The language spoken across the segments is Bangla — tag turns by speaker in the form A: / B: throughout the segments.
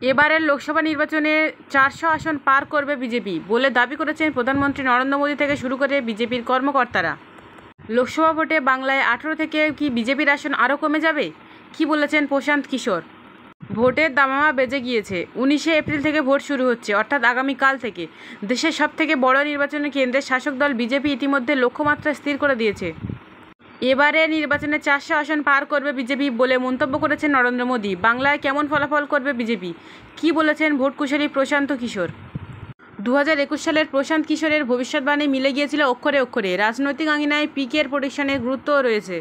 A: এবারের লোকসভা নির্বাচনে 400 আসন পার করবে বিজেপি বলে দাবি করেছেন প্রধানমন্ত্রী নরেন্দ্র মোদী থেকে শুরু করে বিজেপির কর্মকর্তারা। লোকসভা ভোটে বাংলায় 18 থেকে কি বিজেপির আসন আরও কমে যাবে, কি বলেছেন প্রশান্ত কিশোর। ভোটের দামামা বেজে গিয়েছে। 19শে এপ্রিল থেকে ভোট শুরু হচ্ছে, অর্থাৎ আগামীকাল থেকে। দেশের সবথেকে বড় নির্বাচনী কেন্দ্রের শাসক দল বিজেপি ইতিমধ্যে লক্ষ্যমাত্রা স্থির করে দিয়েছে। এবারে নির্বাচনে 400 আসন পার করবে বিজেপি বলে মন্তব্য করেছেন নরেন্দ্র মোদী। বাংলায় কেমন ফলাফল করবে বিজেপি, কি বলেছেন ভোট কুশলী প্রশান্ত কিশোর। 2021 সালের প্রশান্ত কিশোরের ভবিষ্যৎবাণী মিলে গিয়েছিল অক্ষরে অক্ষরে। রাজনৈতিক আঙিনায় পিকের প্রেডিকশনের গুরুত্বও রয়েছে।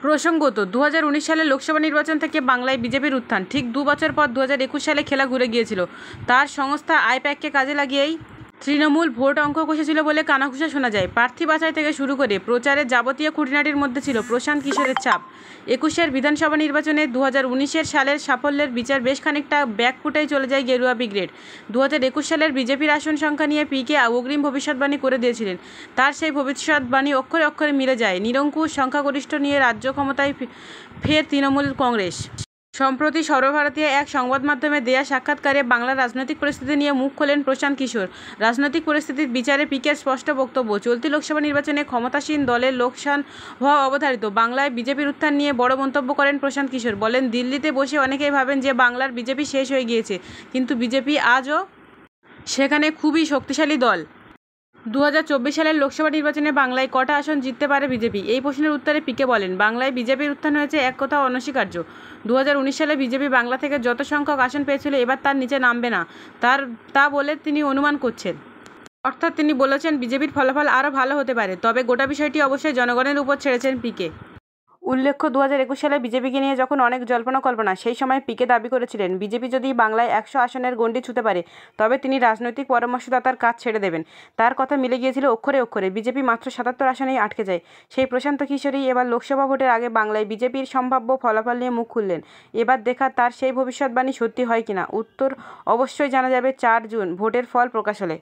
A: প্রসঙ্গত, 2019 সালের লোকসভা নির্বাচন থেকে বাংলায় বিজেপির উত্থান। ঠিক 2 বছর পর 2021 সালে খেলা ঘুরে গিয়েছিল। তার সংস্থা আইপ্যাককে কাজে লাগিয়েই তৃণমূল ভোট অঙ্ক কষেছিল বলে কানাঘুষা শোনা যায়। প্রার্থী বাছাই থেকে শুরু করে প্রচারের যাবতীয় খুঁটিনাটির মধ্যে ছিল প্রশান্ত কিশোরের ছাপ। 21-এর বিধানসভা নির্বাচনে 2019 সালের সাফল্যের বিচার বেশ খানিকটা ব্যাকফুটেই চলে যায় গেরুয়া ব্রিগেড। 2021 সালের বিজেপির আসন সংখ্যা নিয়ে পিকে অগ্রিম ভবিষ্যৎবাণী করে দিয়েছিলেন। তার সেই ভবিষ্যৎবাণী অক্ষরে অক্ষরে মিলে যায়। নিরঙ্কুশ সংখ্যাগরিষ্ঠ নিয়ে রাজ্য ক্ষমতায় ফের তৃণমূল কংগ্রেস। সম্প্রতি সর্বভারতীয় এক সংবাদ মাধ্যমে দেয়া সাক্ষাৎকারে বাংলার রাজনৈতিক পরিস্থিতি নিয়ে মুখ খোলেন প্রশান্ত কিশোর। রাজনৈতিক পরিস্থিতির বিচারে পিকের স্পষ্ট বক্তব্য, চলতি লোকসভা নির্বাচনে ক্ষমতাসীন দলের লোকসান হওয়া অবধারিত। বাংলায় বিজেপির উত্থান নিয়ে বড় মন্তব্য করেন প্রশান্ত কিশোর। বলেন, দিল্লিতে বসে অনেকেই ভাবেন যে বাংলার বিজেপি শেষ হয়ে গিয়েছে, কিন্তু বিজেপি আজও সেখানে খুবই শক্তিশালী দল। 2024 সালের লোকসভা নির্বাচনে বাংলায় কটা আসন জিততে পারে বিজেপি, এই প্রশ্নের উত্তরে পিকে বলেন, বাংলায় বিজেপির উত্থান হয়েছে এক কথা অনস্বীকার্য। 2019 সালে বিজেপি বাংলা থেকে যত সংখ্যক আসন পেয়েছিল এবার তার নিচে নামবে না, তা বলে তিনি অনুমান করছেন। অর্থাৎ তিনি বলেছেন বিজেপির ফলাফল আরও ভালো হতে পারে, তবে গোটা বিষয়টি অবশ্যই জনগণের উপর ছেড়েছেন পিকে। উল্লেখ্য, 2021 সালে বিজেপিকে নিয়ে যখন অনেক জল্পনা কল্পনা, সেই সময় পিকে দাবি করেছিলেন বিজেপি যদি বাংলায় 100 আসনের গণ্ডি ছুঁতে পারে তবে তিনি রাজনৈতিক পরামর্শদাতার কাজ ছেড়ে দেবেন। তার কথা মিলে গিয়েছিল অক্ষরে অক্ষরে। বিজেপি মাত্র 77 আসনেই আটকে যায়। সেই প্রশান্ত কিশোরই এবার লোকসভা ভোটের আগে বাংলায় বিজেপির সম্ভাব্য ফলাফল নিয়ে মুখ খুললেন। এবার দেখা তার সেই ভবিষ্যৎবাণী সত্যি হয় কিনা। উত্তর অবশ্যই জানা যাবে 4 জুন ভোটের ফল প্রকাশ হলে।